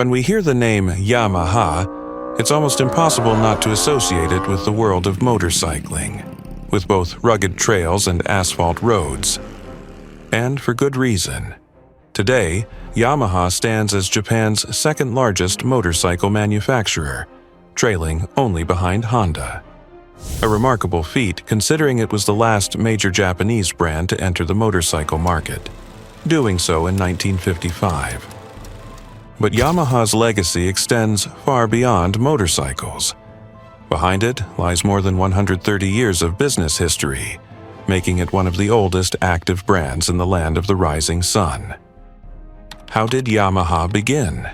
When we hear the name Yamaha, it's almost impossible not to associate it with the world of motorcycling, with both rugged trails and asphalt roads. And for good reason. Today, Yamaha stands as Japan's second-largest motorcycle manufacturer, trailing only behind Honda. A remarkable feat considering it was the last major Japanese brand to enter the motorcycle market, doing so in 1955. But Yamaha's legacy extends far beyond motorcycles. Behind it lies more than 130 years of business history, making it one of the oldest active brands in the land of the rising sun. How did Yamaha begin?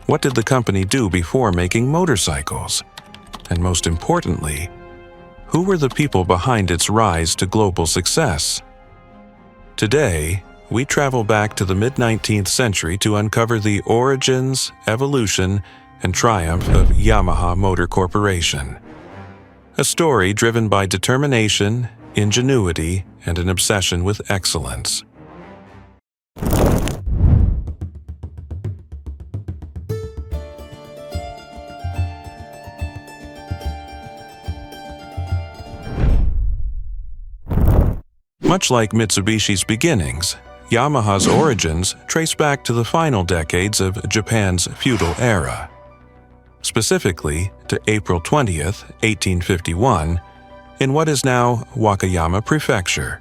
What did the company do before making motorcycles? And most importantly, who were the people behind its rise to global success? Today, we travel back to the mid-19th century to uncover the origins, evolution, and triumph of Yamaha Motor Corporation. A story driven by determination, ingenuity, and an obsession with excellence. Much like Mitsubishi's beginnings, Yamaha's origins trace back to the final decades of Japan's feudal era. Specifically to April 20th, 1851, in what is now Wakayama Prefecture,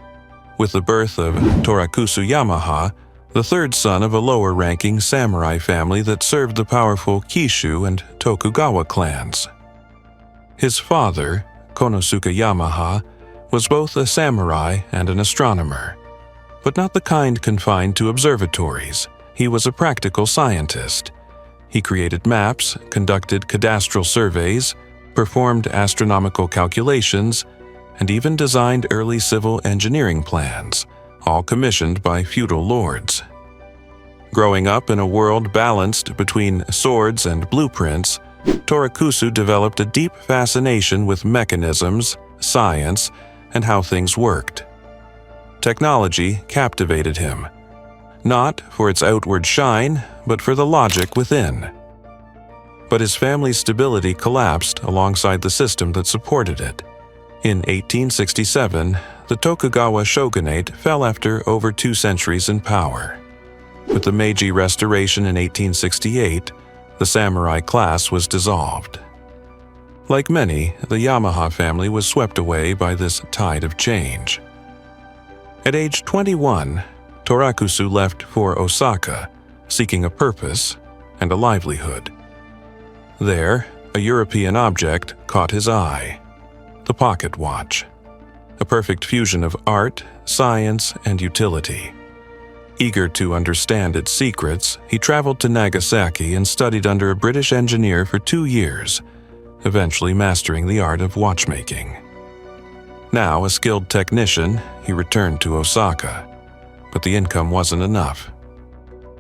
with the birth of Torakusu Yamaha, the third son of a lower-ranking samurai family that served the powerful Kishu and Tokugawa clans. His father, Konosuke Yamaha, was both a samurai and an astronomer, but not the kind confined to observatories. He was a practical scientist. He created maps, conducted cadastral surveys, performed astronomical calculations, and even designed early civil engineering plans, all commissioned by feudal lords. Growing up in a world balanced between swords and blueprints, Torakusu developed a deep fascination with mechanisms, science, and how things worked. Technology captivated him, not for its outward shine, but for the logic within. But his family's stability collapsed alongside the system that supported it. In 1867, the Tokugawa shogunate fell after over 2 centuries in power. With the Meiji Restoration in 1868, the samurai class was dissolved. Like many, the Yamaha family was swept away by this tide of change. At age 21, Torakusu left for Osaka, seeking a purpose and a livelihood. There, a European object caught his eye: the pocket watch, a perfect fusion of art, science, and utility. Eager to understand its secrets, he traveled to Nagasaki and studied under a British engineer for 2 years, eventually mastering the art of watchmaking. Now a skilled technician, he returned to Osaka, but the income wasn't enough.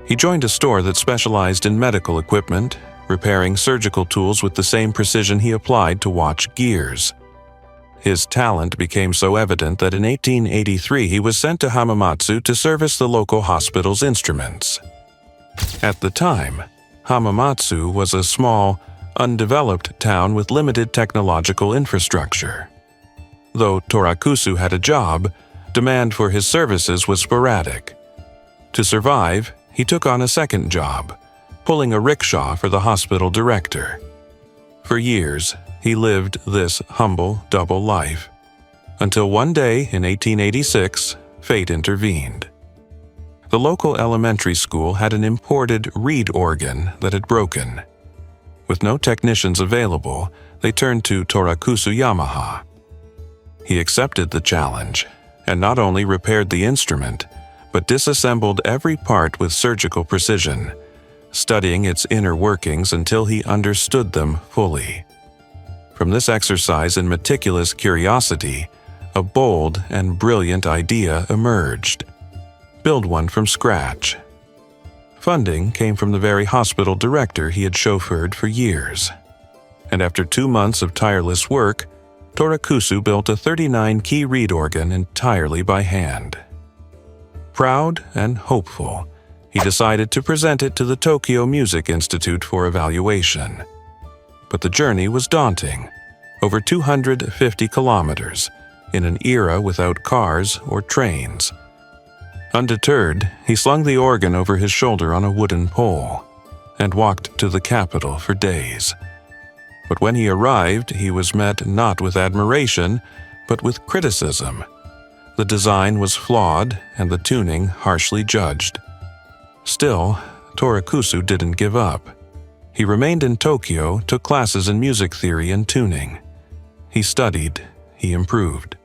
He joined a store that specialized in medical equipment, repairing surgical tools with the same precision he applied to watch gears. His talent became so evident that in 1883 he was sent to Hamamatsu to service the local hospital's instruments. At the time, Hamamatsu was a small, undeveloped town with limited technological infrastructure. Though Torakusu had a job, demand for his services was sporadic. To survive, he took on a second job, pulling a rickshaw for the hospital director. For years, he lived this humble double life, until one day in 1886, fate intervened. The local elementary school had an imported reed organ that had broken. With no technicians available, they turned to Torakusu Yamaha. He accepted the challenge, and not only repaired the instrument, but disassembled every part with surgical precision, studying its inner workings until he understood them fully. From this exercise in meticulous curiosity, a bold and brilliant idea emerged: build one from scratch. Funding came from the very hospital director he had chauffeured for years. And after 2 months of tireless work, Torakusu built a 39-key reed organ entirely by hand. Proud and hopeful, he decided to present it to the Tokyo Music Institute for evaluation. But the journey was daunting, over 250 kilometers, in an era without cars or trains. Undeterred, he slung the organ over his shoulder on a wooden pole and walked to the capital for days. But when he arrived, he was met not with admiration, but with criticism. The design was flawed and the tuning harshly judged. Still, Torakusu didn't give up. He remained in Tokyo, took classes in music theory and tuning. He studied, he improved.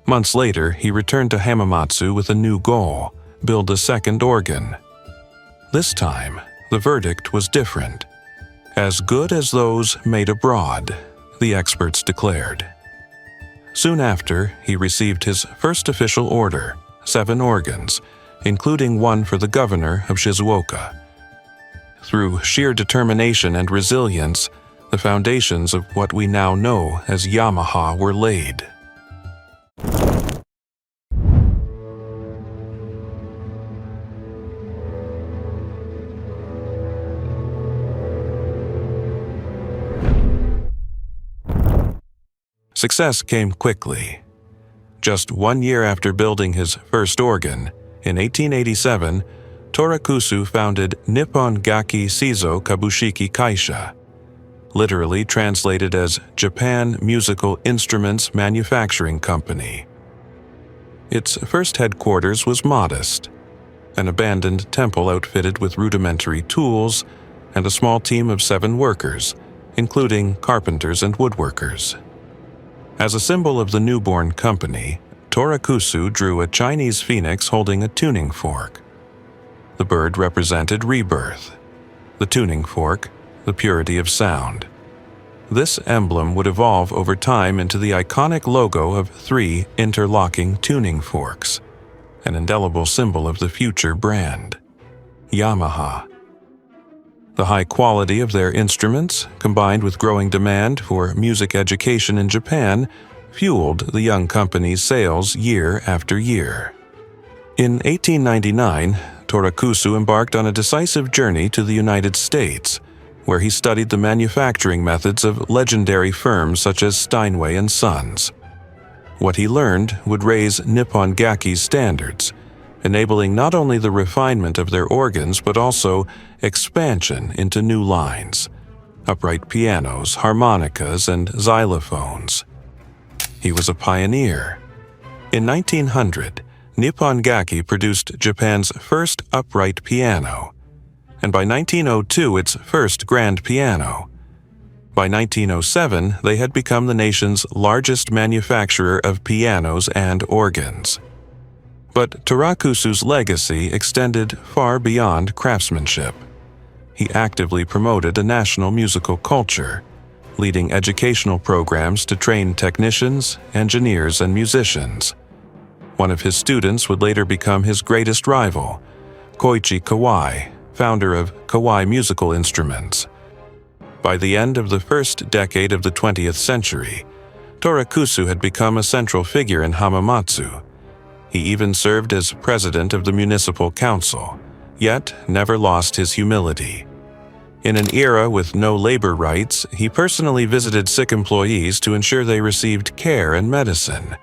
Months later, he returned to Hamamatsu with a new goal: build a second organ. This time, the verdict was different. As good as those made abroad, the experts declared. Soon after, he received his first official order, 7 organs, including one for the governor of Shizuoka. Through sheer determination and resilience, the foundations of what we now know as Yamaha were laid. Success came quickly. Just 1 year after building his first organ, in 1887, Torakusu founded Nippon Gakki Seizo Kabushiki Kaisha, literally translated as Japan Musical Instruments Manufacturing Company. Its first headquarters was modest, an abandoned temple outfitted with rudimentary tools and a small team of 7 workers, including carpenters and woodworkers. As a symbol of the newborn company, Torakusu drew a Chinese phoenix holding a tuning fork. The bird represented rebirth, the tuning fork, the purity of sound. This emblem would evolve over time into the iconic logo of 3 interlocking tuning forks, an indelible symbol of the future brand, Yamaha. The high quality of their instruments, combined with growing demand for music education in Japan, fueled the young company's sales year after year. In 1899, Torakusu embarked on a decisive journey to the United States, where he studied the manufacturing methods of legendary firms such as Steinway and Sons. What he learned would raise Nippon Gakki's standards, enabling not only the refinement of their organs but also expansion into new lines: upright pianos, harmonicas, and xylophones. He was a pioneer. In 1900, Nippon Gakki produced Japan's first upright piano, and by 1902 its first grand piano. By 1907, they had become the nation's largest manufacturer of pianos and organs. But Torakusu's legacy extended far beyond craftsmanship. He actively promoted a national musical culture, leading educational programs to train technicians, engineers, and musicians. One of his students would later become his greatest rival, Koichi Kawai, founder of Kawai Musical Instruments. By the end of the first decade of the 20th century, Torakusu had become a central figure in Hamamatsu. He even served as president of the municipal council, yet never lost his humility. In an era with no labor rights, he personally visited sick employees to ensure they received care and medicine.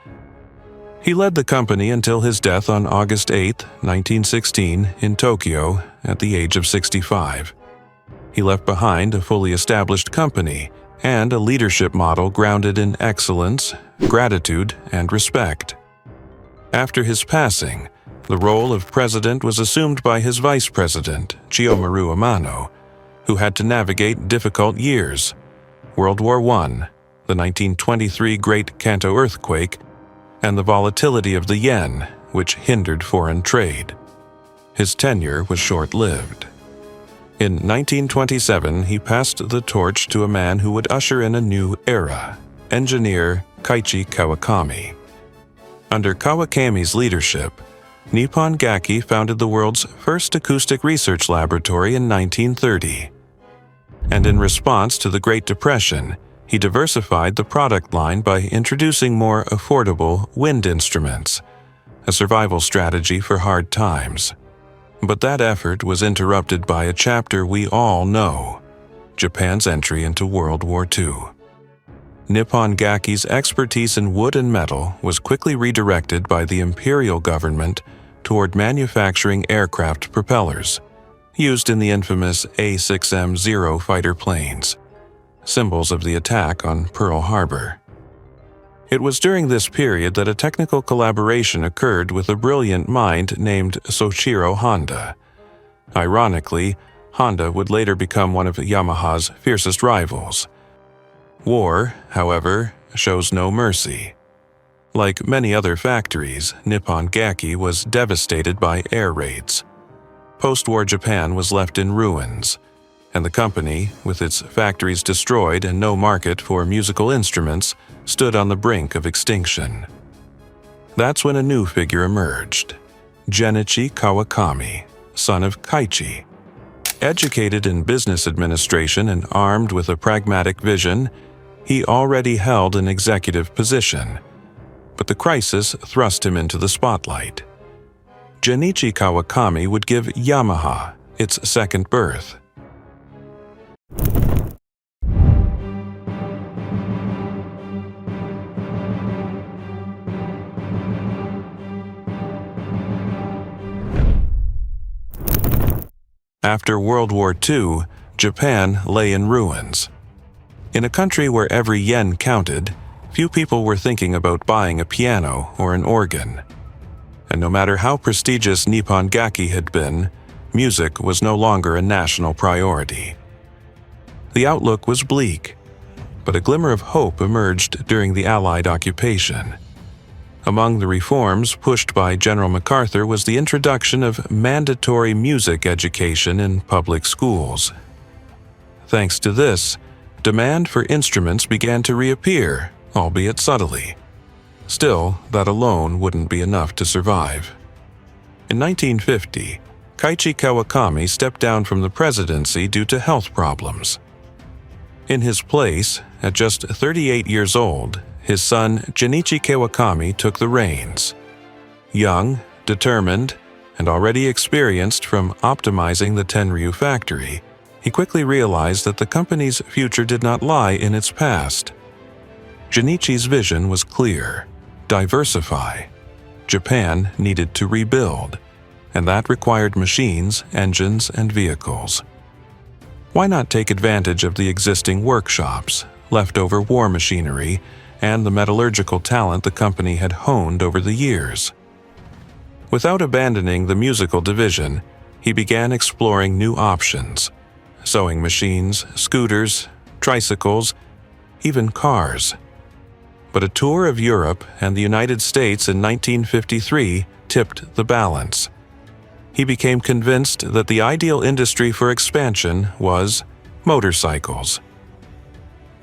He led the company until his death on August 8, 1916, in Tokyo at the age of 65. He left behind a fully established company and a leadership model grounded in excellence, gratitude, and respect. After his passing, the role of president was assumed by his vice president, Chiyomaru Amano, who had to navigate difficult years: World War I, the 1923 Great Kanto earthquake, and the volatility of the yen, which hindered foreign trade. His tenure was short-lived. In 1927, he passed the torch to a man who would usher in a new era, engineer Genichi Kawakami. Under Kawakami's leadership, Nippon Gakki founded the world's first acoustic research laboratory in 1930. And in response to the Great Depression, he diversified the product line by introducing more affordable wind instruments, a survival strategy for hard times. But that effort was interrupted by a chapter we all know: Japan's entry into World War II. Nippon Gakki's expertise in wood and metal was quickly redirected by the imperial government toward manufacturing aircraft propellers, used in the infamous A6M-0 fighter planes, symbols of the attack on Pearl Harbor. It was during this period that a technical collaboration occurred with a brilliant mind named Soichiro Honda. Ironically, Honda would later become one of Yamaha's fiercest rivals. War, however, shows no mercy. Like many other factories, Nippon Gakki was devastated by air raids. Post-war Japan was left in ruins, and the company, with its factories destroyed and no market for musical instruments, stood on the brink of extinction. That's when a new figure emerged: Genichi Kawakami, son of Kaichi. Educated in business administration and armed with a pragmatic vision, he already held an executive position. But the crisis thrust him into the spotlight. Genichi Kawakami would give Yamaha its second birth. After World War II, Japan lay in ruins. In a country where every yen counted, few people were thinking about buying a piano or an organ. And no matter how prestigious Nippon Gakki had been, music was no longer a national priority. The outlook was bleak, but a glimmer of hope emerged during the Allied occupation. Among the reforms pushed by General MacArthur was the introduction of mandatory music education in public schools. Thanks to this, demand for instruments began to reappear, albeit subtly. Still, that alone wouldn't be enough to survive. In 1950, Kaichi Kawakami stepped down from the presidency due to health problems. In his place, at just 38 years old, his son Genichi Kawakami took the reins. Young, determined, and already experienced from optimizing the Tenryu factory, he quickly realized that the company's future did not lie in its past. Genichi's vision was clear: diversify. Japan needed to rebuild, and that required machines, engines, and vehicles. Why not take advantage of the existing workshops, leftover war machinery, and the metallurgical talent the company had honed over the years? Without abandoning the musical division, he began exploring new options: sewing machines, scooters, tricycles, even cars. But a tour of Europe and the United States in 1953 tipped the balance. He became convinced that the ideal industry for expansion was motorcycles.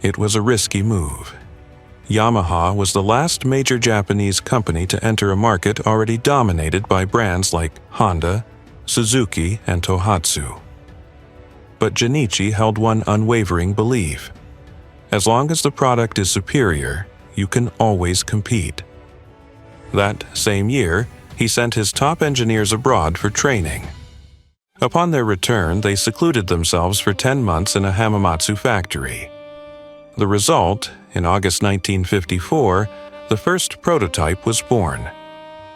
It was a risky move. Yamaha was the last major Japanese company to enter a market already dominated by brands like Honda, Suzuki, and Tohatsu. But Genichi held one unwavering belief: as long as the product is superior, you can always compete. That same year, he sent his top engineers abroad for training. Upon their return, they secluded themselves for 10 months in a Hamamatsu factory. The result, in August 1954, the first prototype was born: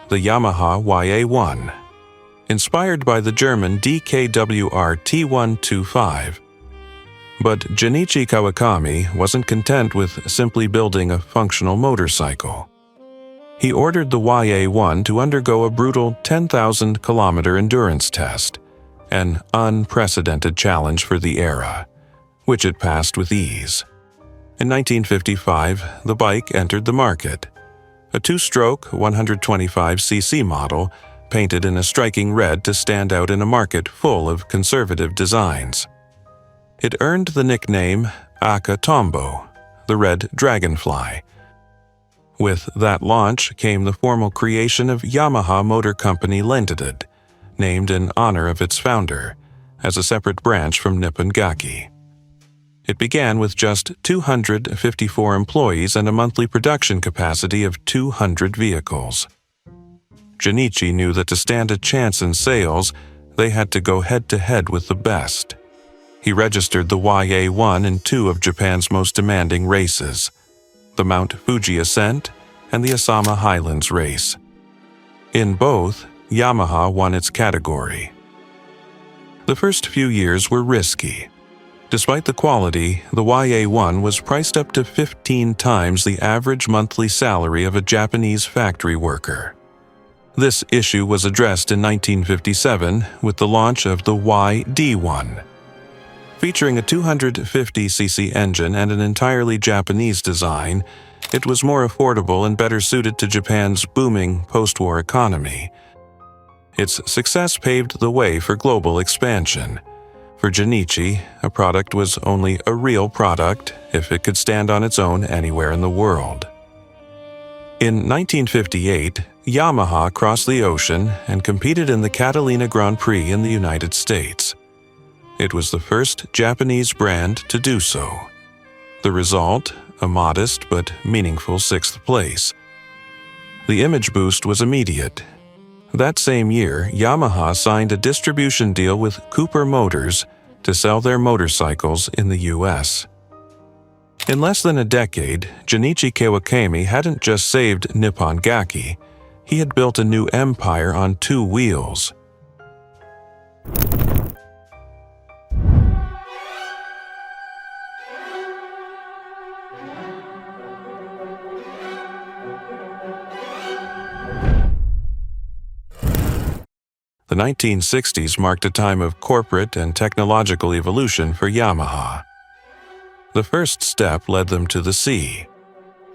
the Yamaha YA1, inspired by the German DKWR T125. But Genichi Kawakami wasn't content with simply building a functional motorcycle. He ordered the YA1 to undergo a brutal 10,000-kilometer endurance test, an unprecedented challenge for the era, which it passed with ease. In 1955, the bike entered the market. A two-stroke 125cc model, painted in a striking red to stand out in a market full of conservative designs. It earned the nickname Aka Tombo, the red dragonfly. With that launch came the formal creation of Yamaha Motor Company Limited, named in honor of its founder, as a separate branch from Nippon Gakki. It began with just 254 employees and a monthly production capacity of 200 vehicles. Genichi knew that to stand a chance in sales, they had to go head-to-head with the best. He registered the WWII in two of Japan's most demanding races, the Mount Fuji Ascent and the Asama Highlands race. In both, Yamaha won its category. The first few years were risky. Despite the quality, the WWII was priced up to 15 times the average monthly salary of a Japanese factory worker. This issue was addressed in 1957 with the launch of the WD-1. Featuring a 250cc engine and an entirely Japanese design, it was more affordable and better suited to Japan's booming post-war economy. Its success paved the way for global expansion. For Genichi, a product was only a real product if it could stand on its own anywhere in the world. In 1958, Yamaha crossed the ocean and competed in the Catalina Grand Prix in the United States. It was the first Japanese brand to do so. The result, a modest but meaningful sixth place. The image boost was immediate. That same year, Yamaha signed a distribution deal with Cooper Motors to sell their motorcycles in the U.S. In less than a decade, Genichi Kawakami hadn't just saved Nippon Gakki, he had built a new empire on two wheels. The 1960s marked a time of corporate and technological evolution for Yamaha. The first step led them to the sea.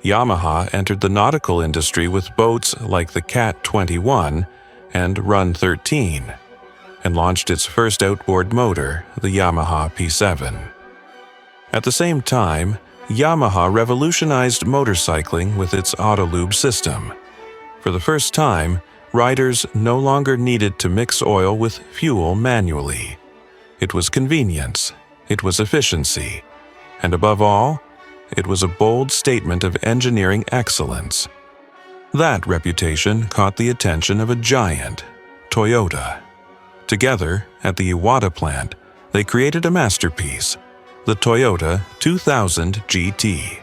Yamaha entered the nautical industry with boats like the Cat 21 and Run 13, and launched its first outboard motor, the Yamaha P7. At the same time, Yamaha revolutionized motorcycling with its Autolube system. For the first time, riders no longer needed to mix oil with fuel manually. It was convenience, it was efficiency, and above all, it was a bold statement of engineering excellence. That reputation caught the attention of a giant, Toyota. Together, at the Iwata plant, they created a masterpiece, the Toyota 2000 GT.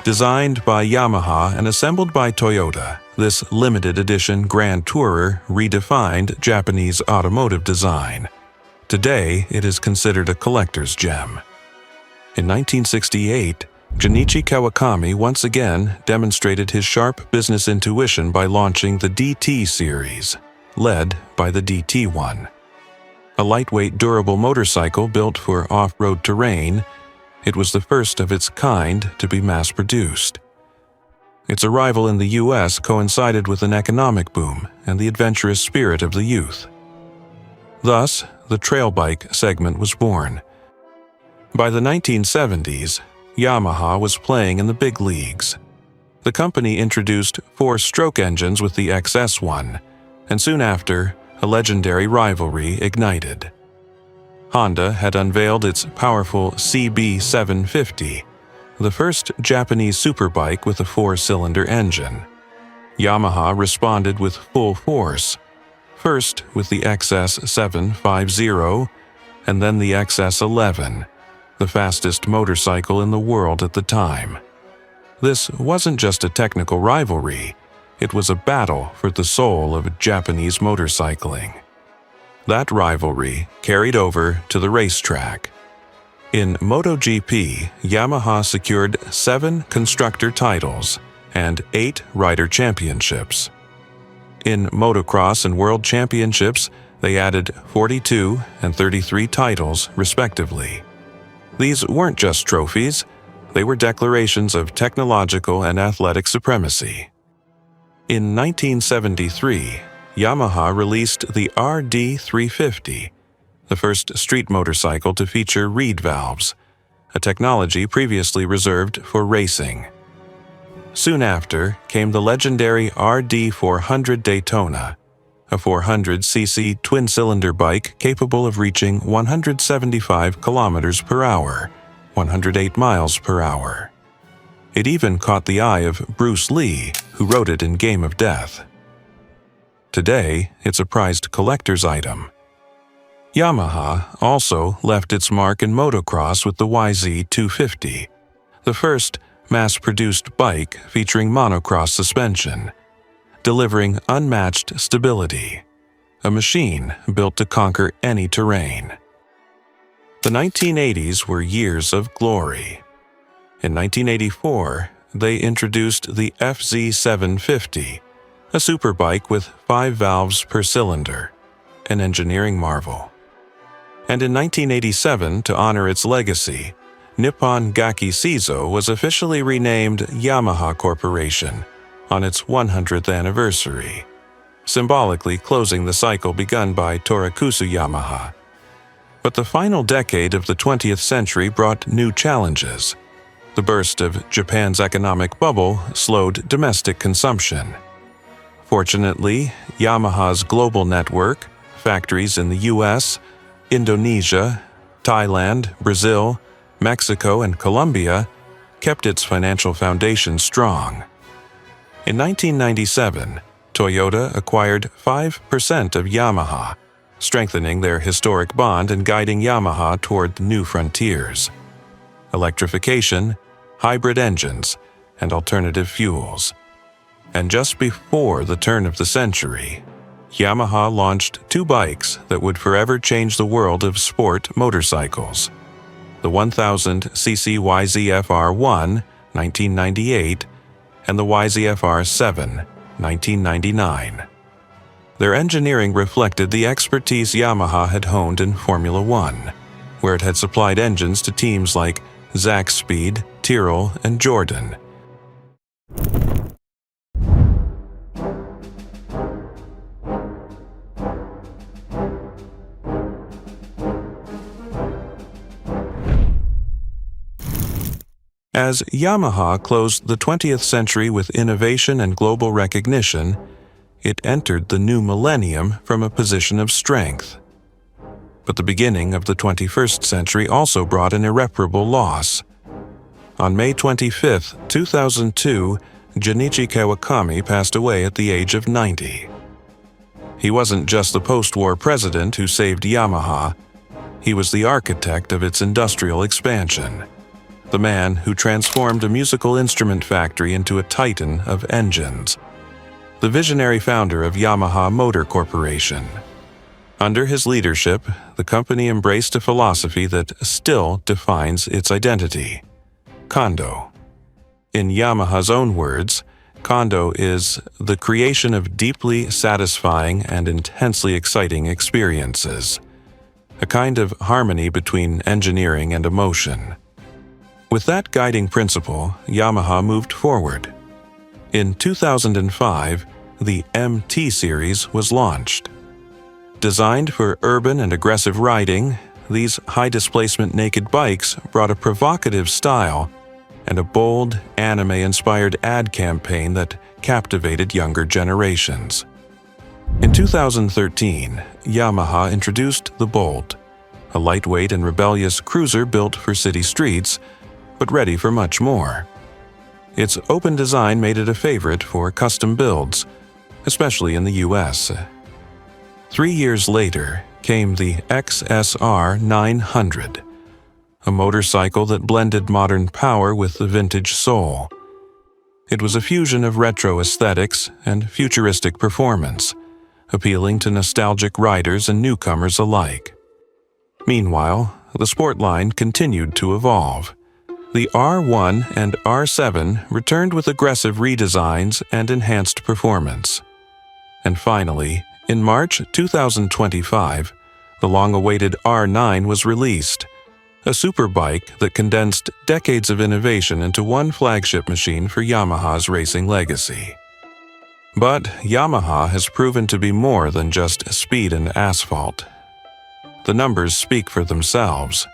Designed by Yamaha and assembled by Toyota, this limited edition Grand Tourer redefined Japanese automotive design. Today, it is considered a collector's gem. In 1968, Genichi Kawakami once again demonstrated his sharp business intuition by launching the DT series, led by the DT1. A lightweight, durable motorcycle built for off-road terrain, it was the first of its kind to be mass-produced. Its arrival in the U.S. coincided with an economic boom and the adventurous spirit of the youth. Thus, the trail bike segment was born. By the 1970s, Yamaha was playing in the big leagues. The company introduced four-stroke engines with the XS1, and soon after, a legendary rivalry ignited. Honda had unveiled its powerful CB750, the first Japanese superbike with a four-cylinder engine. Yamaha responded with full force, first with the XS750 and then the XS11, the fastest motorcycle in the world at the time. This wasn't just a technical rivalry, it was a battle for the soul of Japanese motorcycling. That rivalry carried over to the racetrack. In MotoGP, Yamaha secured 7 constructor titles and 8 rider championships. In motocross and world championships, they added 42 and 33 titles, respectively. These weren't just trophies, they were declarations of technological and athletic supremacy. In 1973, Yamaha released the RD350, the first street motorcycle to feature reed valves, a technology previously reserved for racing. Soon after came the legendary RD400 Daytona, a 400cc twin-cylinder bike capable of reaching 175 kilometers per hour, 108 miles per hour. It even caught the eye of Bruce Lee, who rode it in Game of Death. Today, it's a prized collector's item. Yamaha also left its mark in motocross with the YZ250, the first mass-produced bike featuring monocross suspension, delivering unmatched stability, a machine built to conquer any terrain. The 1980s were years of glory. In 1984, they introduced the FZ750, a superbike with 5 valves per cylinder, an engineering marvel. And in 1987, to honor its legacy, Nippon Gakki Seizo was officially renamed Yamaha Corporation on its 100th anniversary, symbolically closing the cycle begun by Torakusu Yamaha. But the final decade of the 20th century brought new challenges. The burst of Japan's economic bubble slowed domestic consumption. Fortunately, Yamaha's global network, factories in the US, Indonesia, Thailand, Brazil, Mexico, and Colombia, kept its financial foundation strong. In 1997, Toyota acquired 5% of Yamaha, strengthening their historic bond and guiding Yamaha toward new frontiers: electrification, hybrid engines, and alternative fuels. And just before the turn of the century, Yamaha launched 2 bikes that would forever change the world of sport motorcycles: the 1000cc YZF-R1, 1998, and the YZF-R7, 1999. Their engineering reflected the expertise Yamaha had honed in Formula One, where it had supplied engines to teams like Zakspeed, Tyrrell, and Jordan. As Yamaha closed the 20th century with innovation and global recognition, it entered the new millennium from a position of strength. But the beginning of the 21st century also brought an irreparable loss. On May 25, 2002, Genichi Kawakami passed away at the age of 90. He wasn't just the post-war president who saved Yamaha, he was the architect of its industrial expansion, the man who transformed a musical instrument factory into a titan of engines, the visionary founder of Yamaha Motor Corporation. Under his leadership, the company embraced a philosophy that still defines its identity: Kando. In Yamaha's own words, Kando is the creation of deeply satisfying and intensely exciting experiences, a kind of harmony between engineering and emotion. With that guiding principle, Yamaha moved forward. In 2005, the MT series was launched. Designed for urban and aggressive riding, these high-displacement naked bikes brought a provocative style and a bold, anime-inspired ad campaign that captivated younger generations. In 2013, Yamaha introduced the Bolt, a lightweight and rebellious cruiser built for city streets, but ready for much more. Its open design made it a favorite for custom builds, especially in the US. 3 years later came the XSR 900, a motorcycle that blended modern power with the vintage soul. It was a fusion of retro aesthetics and futuristic performance, appealing to nostalgic riders and newcomers alike. Meanwhile, the sport line continued to evolve. The R1 and R7 returned with aggressive redesigns and enhanced performance. And finally, in March 2025, the long-awaited R9 was released, a superbike that condensed decades of innovation into one flagship machine for Yamaha's racing legacy. But Yamaha has proven to be more than just speed and asphalt. The numbers speak for themselves.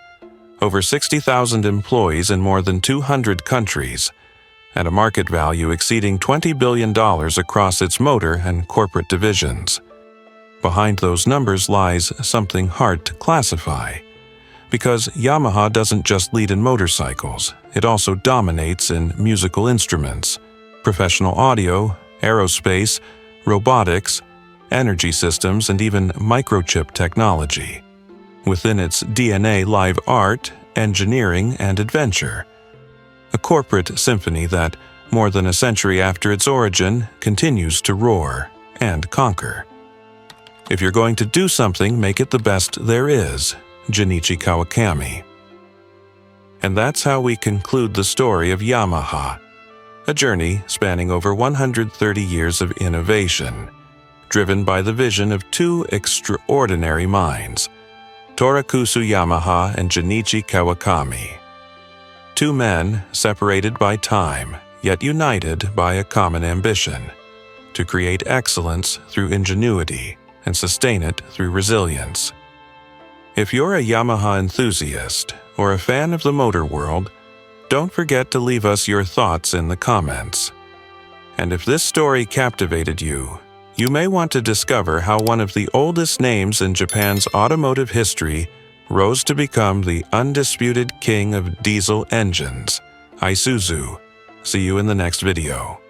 Over 60,000 employees in more than 200 countries, and a market value exceeding $20 billion across its motor and corporate divisions. Behind those numbers lies something hard to classify, because Yamaha doesn't just lead in motorcycles, it also dominates in musical instruments, professional audio, aerospace, robotics, energy systems, and even microchip technology. Within its DNA live art, engineering, and adventure. A corporate symphony that, more than a century after its origin, continues to roar and conquer. If you're going to do something, make it the best there is, Genichi Kawakami. And that's how we conclude the story of Yamaha, a journey spanning over 130 years of innovation, driven by the vision of two extraordinary minds, Torakusu Yamaha and Genichi Kawakami. Two men separated by time, yet united by a common ambition, to create excellence through ingenuity and sustain it through resilience. If you're a Yamaha enthusiast or a fan of the motor world, don't forget to leave us your thoughts in the comments. And if this story captivated you, you may want to discover how one of the oldest names in Japan's automotive history rose to become the undisputed king of diesel engines, Isuzu. See you in the next video.